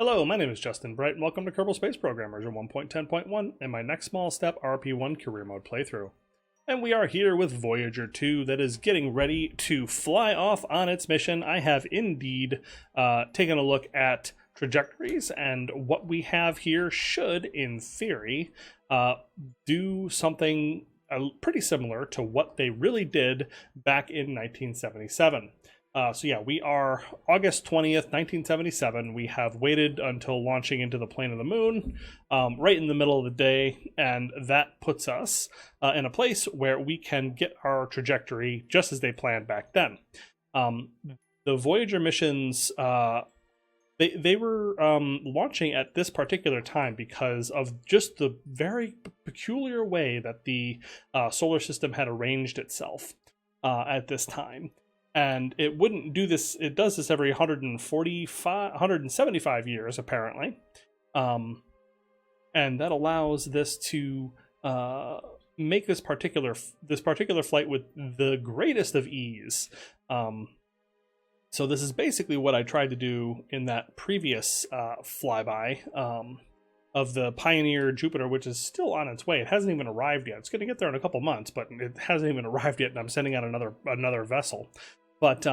Hello, my name is Justin Bright, and welcome to Kerbal Space Program version 1.10.1 and my next small step RP-1 career mode playthrough. And we are here with Voyager 2 that is getting ready to fly off on its mission. I have indeed taken a look at trajectories, and what we have here should, in theory, do something pretty similar to what they really did back in 1977. So yeah, we are August 20th, 1977. We have waited until launching into the plane of the moon, right in the middle of the day, and that puts us in a place where we can get our trajectory just as they planned back then. The Voyager missions, they were launching at this particular time because of just the very peculiar way that the solar system had arranged itself at this time. And it wouldn't do this, it does this every 175 years, apparently. And that allows this to make this particular flight with the greatest of ease. So this is basically what I tried to do in that previous flyby of the Pioneer Jupiter, which is still on its way. It hasn't even arrived yet. It's going to get there in a couple months, but it hasn't even arrived yet, and I'm sending out another vessel. But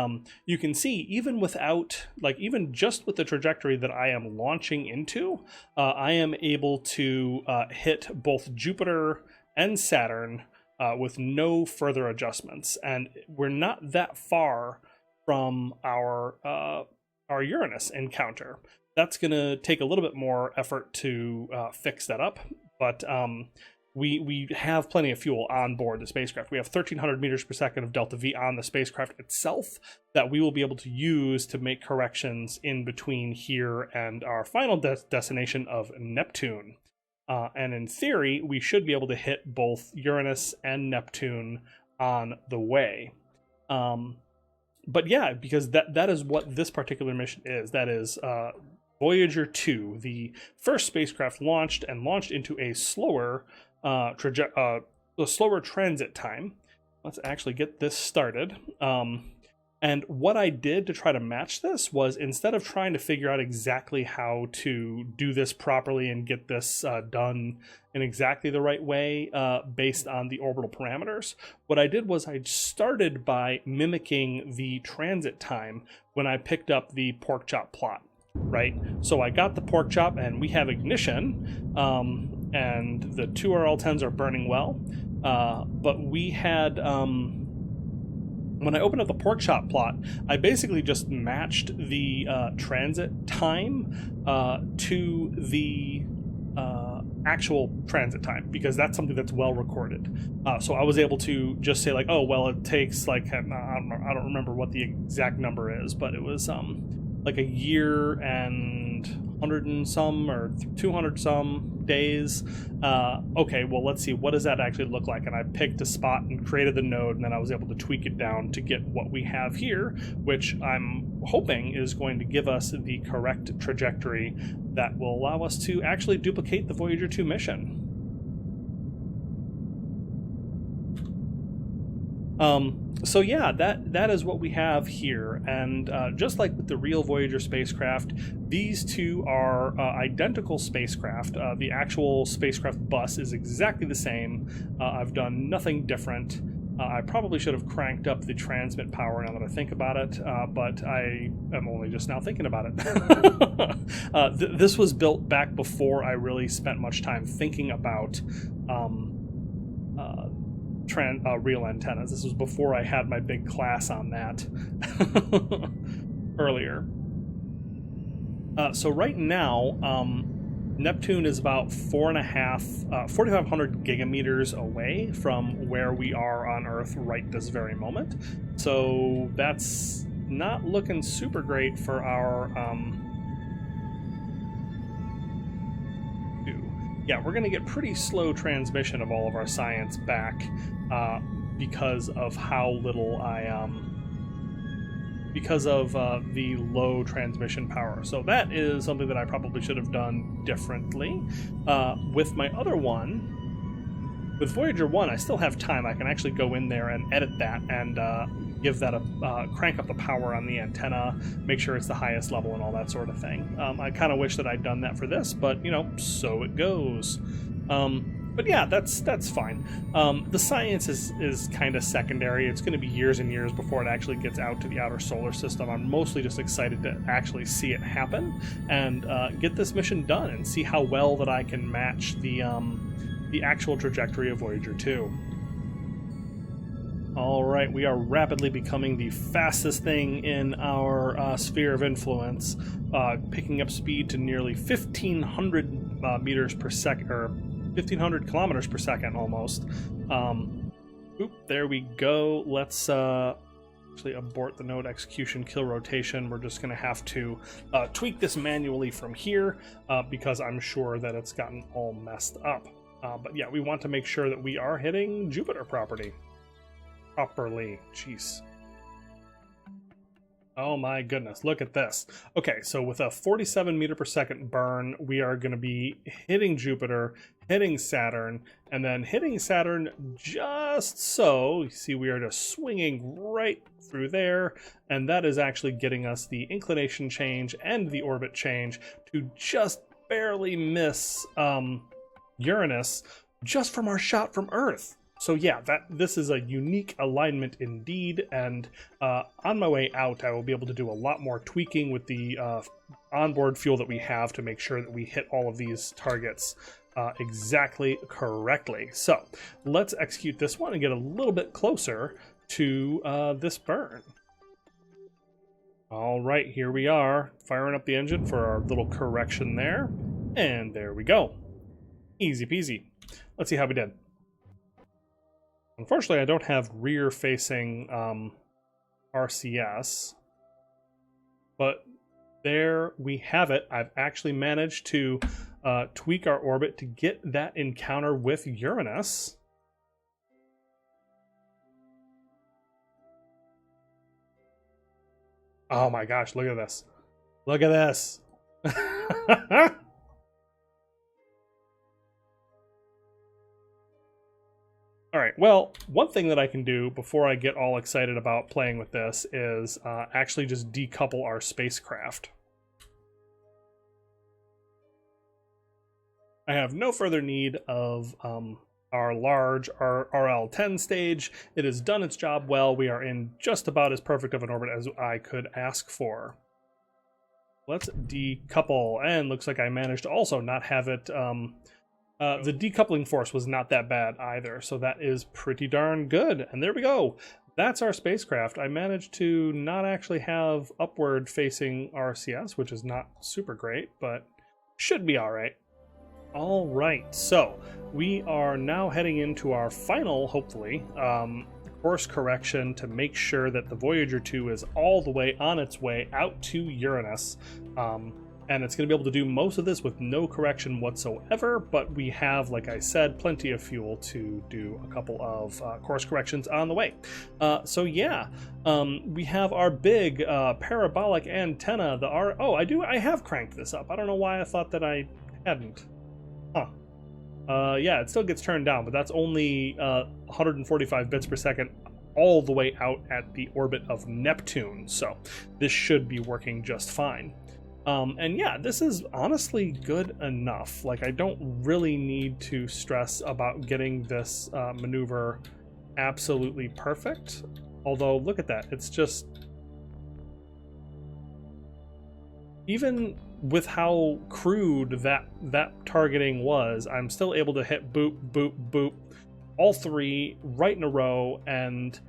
you can see, even without, even just with the trajectory that I am launching into, I am able to hit both Jupiter and Saturn with no further adjustments. And we're not that far from our Uranus encounter. That's going to take a little bit more effort to fix that up, but we have plenty of fuel on board the spacecraft. We have 1,300 meters per second of delta V on the spacecraft itself that we will be able to use to make corrections in between here and our final destination of Neptune. And in theory, we should be able to hit both Uranus and Neptune on the way. But yeah, because that is what this particular mission is. That is Voyager 2, the first spacecraft launched into a slower transit time. Let's actually get this started. And what I did to try to match this was, instead of trying to figure out exactly how to do this properly and get this done in exactly the right way based on the orbital parameters, what I did was I started by mimicking the transit time when I picked up the pork chop plot. Right, so I got the pork chop and we have ignition, and the two RL-10s are burning well, but we had, when I opened up the pork chop plot, I basically just matched the transit time to the actual transit time, because that's something that's well recorded. So I was able to just say, oh, well, it takes I don't remember what the exact number is, but it was a year and 100 and some or 200 some days. Okay, well, let's see, what does that actually look like? And I picked a spot and created the node, and then I was able to tweak it down to get what we have here, which I'm hoping is going to give us the correct trajectory that will allow us to actually duplicate the Voyager 2 mission. So yeah, that is what we have here, and just like with the real Voyager spacecraft, these two are identical spacecraft. The actual spacecraft bus is exactly the same. I've done nothing different. I probably should have cranked up the transmit power now that I think about it, but I am only just now thinking about it. This was built back before I really spent much time thinking about real antennas. This was before I had my big class on that earlier. So right now, Neptune is about 4,500 gigameters away from where we are on Earth right this very moment. So that's not looking super great for our yeah, we're going to get pretty slow transmission of all of our science back because of how little because of the low transmission power. So that is something that I probably should have done differently. With my other one, With Voyager 1, I still have time. I can actually go in there and edit that and give that a crank up the power on the antenna, make sure it's the highest level and all that sort of thing. I kind of wish that I'd done that for this, but, you know, so it goes. But yeah, that's fine. The science is kind of secondary. It's going to be years and years before it actually gets out to the outer solar system. I'm mostly just excited to actually see it happen and get this mission done and see how well that I can match the actual trajectory of Voyager 2. All right, we are rapidly becoming the fastest thing in our sphere of influence, picking up speed to nearly 1,500 meters per second, or 1,500 kilometers per second almost. There we go. Let's actually abort the node execution, kill rotation. We're just going to have to tweak this manually from here because I'm sure that it's gotten all messed up. But yeah, we want to make sure that we are hitting Jupiter properly. Jeez. Oh my goodness, look at this. Okay, so with a 47 meter per second burn, we are going to be hitting Jupiter, hitting Saturn, and then hitting Saturn just so. You see, we are just swinging right through there, and that is actually getting us the inclination change and the orbit change to just barely miss Uranus just from our shot from Earth. So yeah, this is a unique alignment indeed, and on my way out I will be able to do a lot more tweaking with the onboard fuel that we have to make sure that we hit all of these targets exactly correctly. So let's execute this one and get a little bit closer to this burn. All right, here we are, firing up the engine for our little correction there, and there we go. Easy peasy. Let's see how we did. Unfortunately, I don't have rear-facing RCS, but there we have it. I've actually managed to tweak our orbit to get that encounter with Uranus. Oh my gosh, look at this. Look at this. All right, well, one thing that I can do before I get all excited about playing with this is actually just decouple our spacecraft. I have no further need of our large RL-10 stage. It has done its job well. We are in just about as perfect of an orbit as I could ask for. Let's decouple, and looks like I managed to also not have it... the decoupling force was not that bad either, so that is pretty darn good. And there we go. That's our spacecraft. I managed to not actually have upward facing RCS, which is not super great, but should be all right. All right, so we are now heading into our final, hopefully, course correction to make sure that the Voyager 2 is all the way on its way out to Uranus. And it's going to be able to do most of this with no correction whatsoever, but we have, like I said, plenty of fuel to do a couple of course corrections on the way. So yeah, we have our big parabolic antenna. I have cranked this up. I don't know why I thought that I hadn't. Yeah, it still gets turned down, but that's only 145 bits per second all the way out at the orbit of Neptune. So this should be working just fine. And yeah, this is honestly good enough. Like, I don't really need to stress about getting this maneuver absolutely perfect. Although, look at that. It's just... Even with how crude that targeting was, I'm still able to hit boop, boop, boop, all three right in a row, and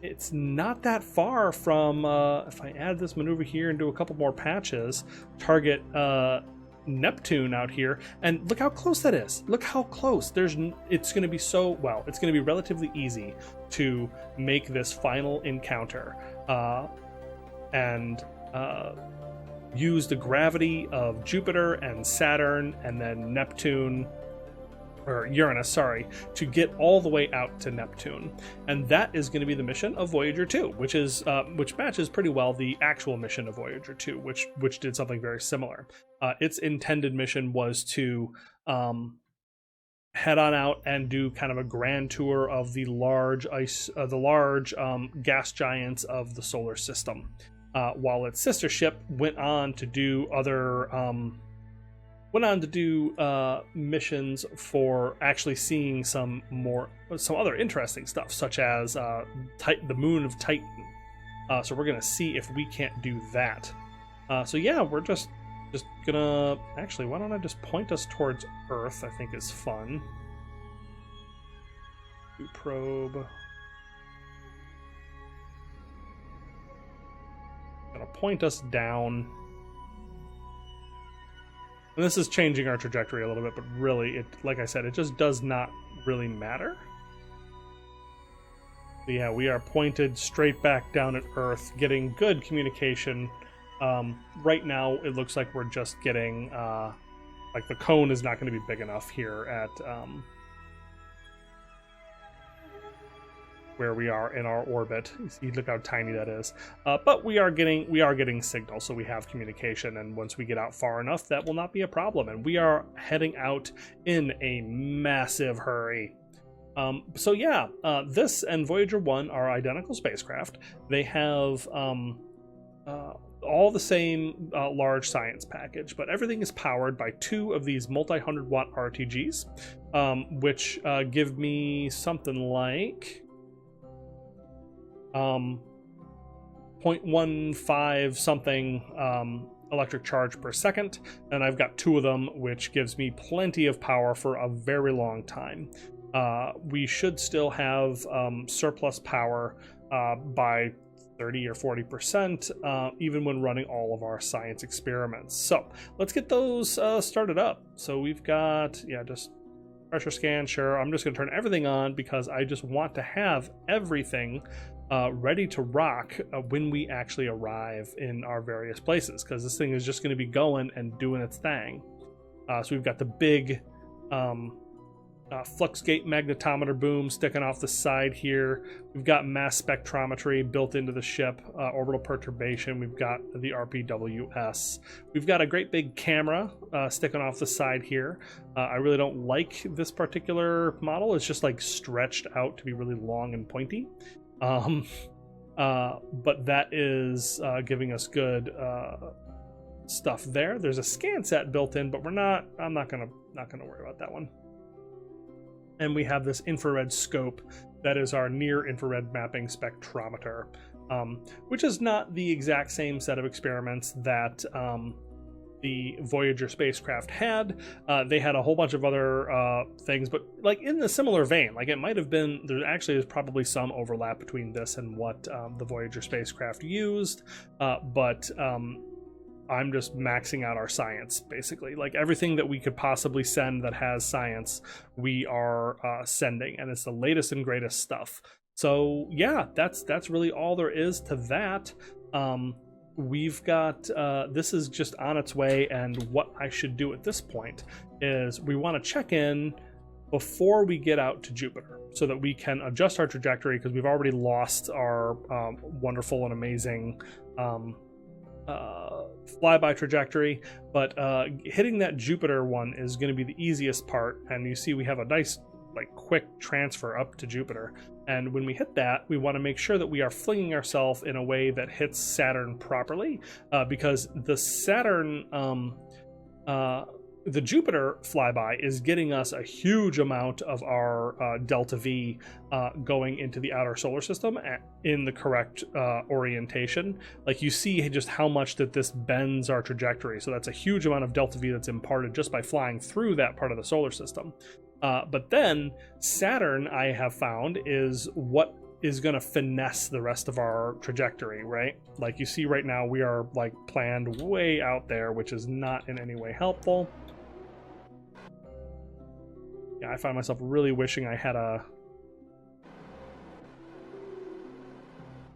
it's not that far from, if I add this maneuver here and do a couple more patches, target Neptune out here, and look how close that is. Look how close. It's going to be it's going to be relatively easy to make this final encounter and use the gravity of Jupiter and Saturn and then Neptune, or Uranus, sorry, to get all the way out to Neptune. And that is going to be the mission of Voyager 2, which matches pretty well the actual mission of Voyager 2, which did something very similar. Its intended mission was to head on out and do kind of a grand tour of the large gas giants of the solar system, while its sister ship went on to do other missions for actually seeing some other interesting stuff, such as the moon of Titan. So we're gonna see if we can't do that. So yeah, we're just gonna, actually, why don't I just point us towards Earth? I think is fun. Do probe. Gonna point us down. And this is changing our trajectory a little bit, but really, like I said, it just does not really matter. So yeah, we are pointed straight back down at Earth, getting good communication. Right now, it looks like we're just getting, like the cone is not going to be big enough here at where we are in our orbit. You see, look how tiny that is. But we are getting signal, so we have communication, and once we get out far enough, that will not be a problem. And we are heading out in a massive hurry. So yeah, this and Voyager 1 are identical spacecraft. They have all the same large science package, but everything is powered by 2 of these multi-100-watt RTGs, which give me something like 0.15 something electric charge per second, and I've got 2 of them, which gives me plenty of power for a very long time. We should still have surplus power by 30 or 40%, even when running all of our science experiments. So let's get those started up. So we've got, yeah, just pressure scan, sure. I'm just gonna turn everything on because I just want to have everything ready to rock when we actually arrive in our various places, because this thing is just gonna be going and doing its thing. So we've got the big flux gate magnetometer boom sticking off the side here. We've got mass spectrometry built into the ship, orbital perturbation. We've got the RPWS. We've got a great big camera sticking off the side here. I really don't like this particular model. It's just like stretched out to be really long and pointy. But that is giving us good stuff there. There's a scan set built in, but I'm not gonna worry about that one. And we have this infrared scope that is our near infrared mapping spectrometer, which is not the exact same set of experiments that the Voyager spacecraft had. They had a whole bunch of other things, but like in the similar vein. Like it might have been, there actually is probably some overlap between this and what the Voyager spacecraft used, but I'm just maxing out our science, basically. Like everything that we could possibly send that has science, we are sending, and it's the latest and greatest stuff. So yeah, that's really all there is to that. We've got this is just on its way, and what I should do at this point is we want to check in before we get out to Jupiter, so that we can adjust our trajectory, because we've already lost our wonderful and amazing flyby trajectory, but hitting that Jupiter one is going to be the easiest part. And you see we have a nice like quick transfer up to Jupiter, and when we hit that, we want to make sure that we are flinging ourselves in a way that hits Saturn properly, because the Saturn the Jupiter flyby is getting us a huge amount of our delta V going into the outer solar system in the correct orientation. Like you see just how much that this bends our trajectory. So that's a huge amount of delta V that's imparted just by flying through that part of the solar system. But then Saturn, I have found, is what is going to finesse the rest of our trajectory, right? Like you see right now, we are like planned way out there, which is not in any way helpful. Yeah, I find myself really wishing I had a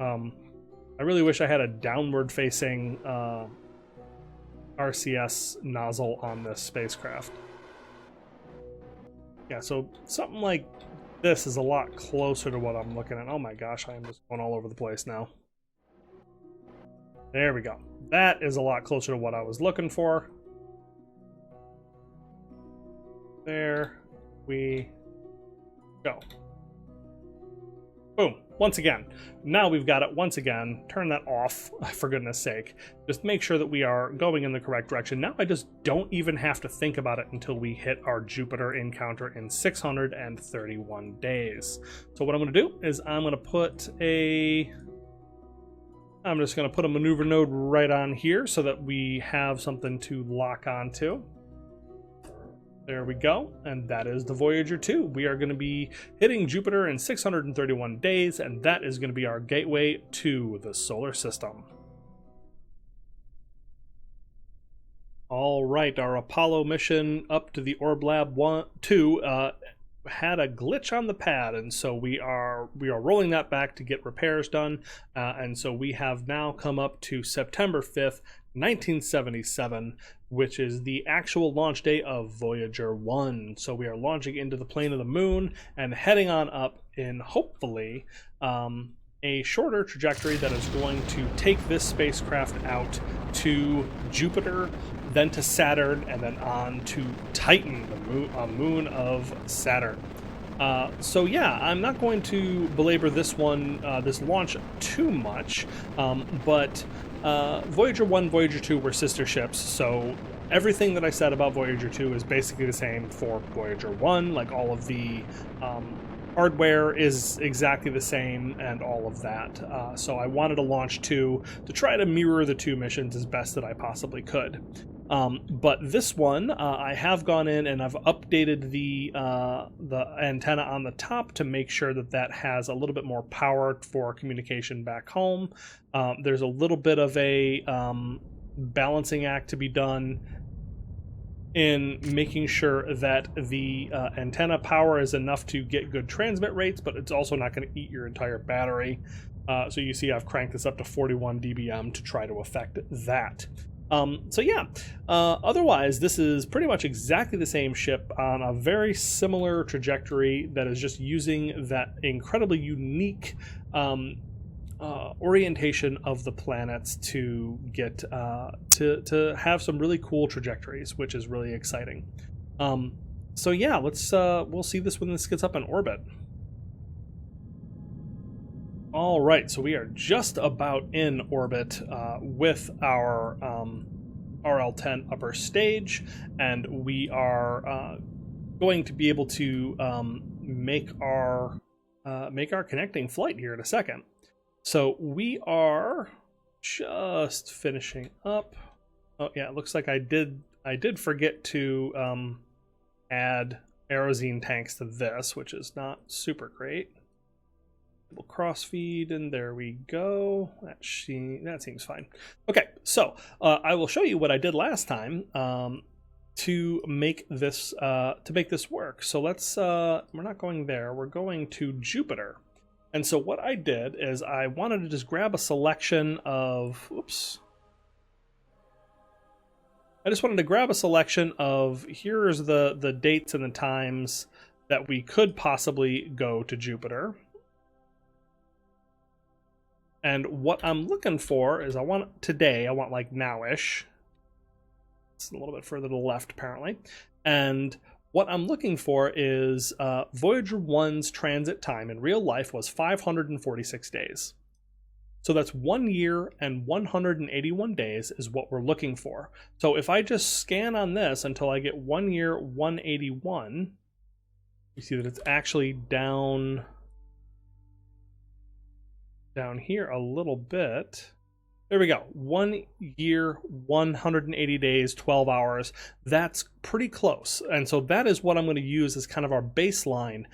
I really wish I had a downward facing RCS nozzle on this spacecraft. Yeah, so something like this is a lot closer to what I'm looking at. Oh my gosh, I am just going all over the place now. There we go. That is a lot closer to what I was looking for. There. we go. Boom. Once again. Now we've got it once again. Turn that off, for goodness sake. Just make sure that we are going in the correct direction. Now I just don't even have to think about it until we hit our Jupiter encounter in 631 days. So what I'm going to do is I'm just going to put a maneuver node right on here so that we have something to lock onto. There we go, and that is the Voyager 2. We are going to be hitting Jupiter in 631 days, and that is going to be our gateway to the solar system. All right, our Apollo mission up to the Orb Lab 2 had a glitch on the pad, and so we are rolling that back to get repairs done, and so we have now come up to September 5th, 1977, which is the actual launch day of Voyager 1. So we are launching into the plane of the moon and heading on up in hopefully a shorter trajectory that is going to take this spacecraft out to Jupiter, then to Saturn, and then on to Titan, the moon of Saturn. So yeah, I'm not going to belabor this launch too much, but Voyager 1, Voyager 2 were sister ships, so everything that I said about Voyager 2 is basically the same for Voyager 1, like all of the hardware is exactly the same and all of that. So I wanted to launch 2 to try to mirror the 2 missions as best that I possibly could. But this one, I have gone in and I've updated the antenna on the top to make sure that that has a little bit more power for communication back home. There's a little bit of a balancing act to be done in making sure that the antenna power is enough to get good transmit rates, but it's also not going to eat your entire battery. So you see I've cranked this up to 41 dBm to try to affect that. So yeah, otherwise this is pretty much exactly the same ship on a very similar trajectory that is just using that incredibly unique orientation of the planets to get to have some really cool trajectories, which is really exciting. So yeah, we'll see this when this gets up in orbit. All right, so we are just about in orbit with our RL-10 upper stage, and we are going to be able to make our connecting flight here in a second. So we are just finishing up. Oh yeah, it looks like I did forget to add aerosine tanks to this, which is not super great. We'll crossfeed, and there we go. That seems fine. Okay, so I will show you what I did last time to make this work. So let's we're not going there. We're going to Jupiter. And so what I did is I wanted to just grab a selection of I just wanted to grab a selection of here's the dates and the times that we could possibly go to Jupiter. And what I'm looking for is I want like nowish. It's a little bit further to the left apparently. And what I'm looking for is Voyager 1's transit time in real life was 546 days. So that's 1 year and 181 days is what we're looking for. So if I just scan on this until I get 1 year, 181, you see that it's actually down here a little bit. There we go. 1 year, 180 days, 12 hours. That's pretty close. And so that is what I'm going to use as kind of our baseline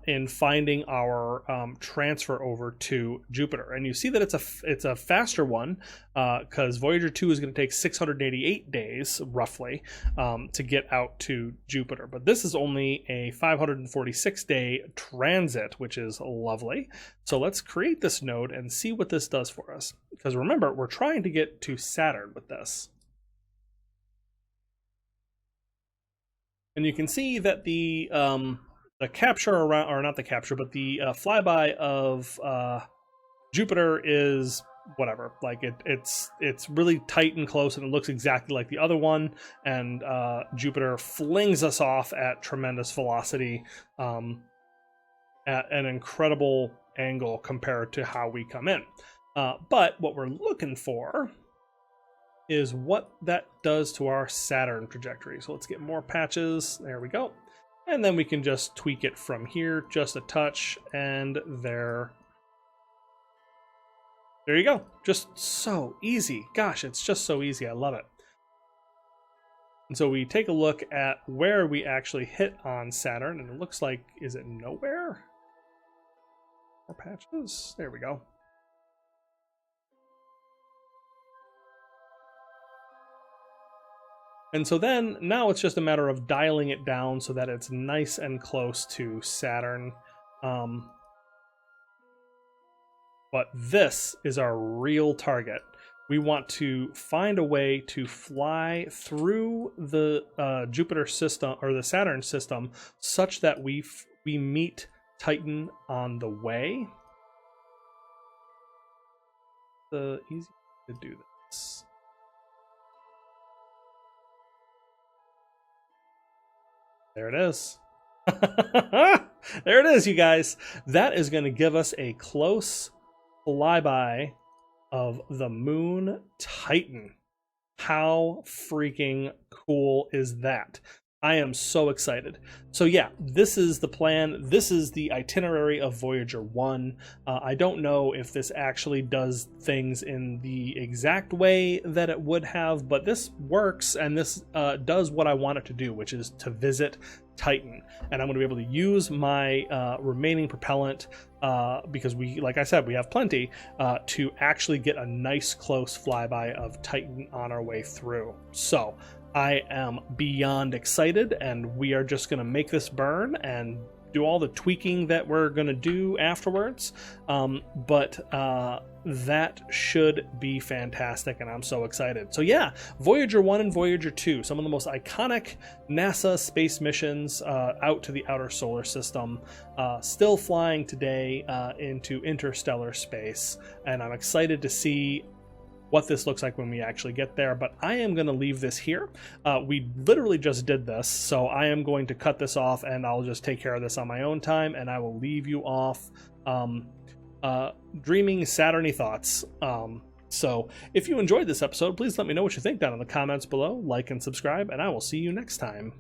in finding our transfer over to Jupiter. And you see that it's a faster one because Voyager 2 is going to take 688 days roughly to get out to Jupiter. But this is only a 546-day transit, which is lovely. So let's create this node and see what this does for us. Because remember, we're trying to get to Saturn with this. And you can see that the capture around, or not the capture, but the flyby of Jupiter is whatever. Like it's really tight and close, and it looks exactly like the other one. And Jupiter flings us off at tremendous velocity, at an incredible angle compared to how we come in. But what we're looking for is what that does to our Saturn trajectory. So let's get more patches. There we go. And then we can just tweak it from here just a touch, and there you go. Just so easy. Gosh, it's just so easy. I love it. And so we take a look at where we actually hit on Saturn, and it looks like, is it nowhere? More patches. There we go. And so then, now it's just a matter of dialing it down so that it's nice and close to Saturn. But this is our real target. We want to find a way to fly through the Jupiter system, or the Saturn system, such that we meet Titan on the way. The easy way to do this. There it is. There it is, you guys. That is going to give us a close flyby of the moon Titan. How freaking cool is that? I am so excited. So yeah, this is the plan. This is the itinerary of Voyager 1. I don't know if this actually does things in the exact way that it would have, but this works, and this does what I want it to do, which is to visit Titan. And I'm going to be able to use my remaining propellant, because we, like I said, we have plenty, to actually get a nice close flyby of Titan on our way through. So I am beyond excited, and we are just going to make this burn and do all the tweaking that we're going to do afterwards. But that should be fantastic, and I'm so excited. So yeah, Voyager 1 and Voyager 2, some of the most iconic NASA space missions out to the outer solar system, still flying today into interstellar space, and I'm excited to see what this looks like when we actually get there. But I am going to leave this here. We literally just did this, so I am going to cut this off, and I'll just take care of this on my own time, and I will leave you off dreaming Saturn-y thoughts. So if you enjoyed this episode, please let me know what you think down in the comments below, like and subscribe, and I will see you next time.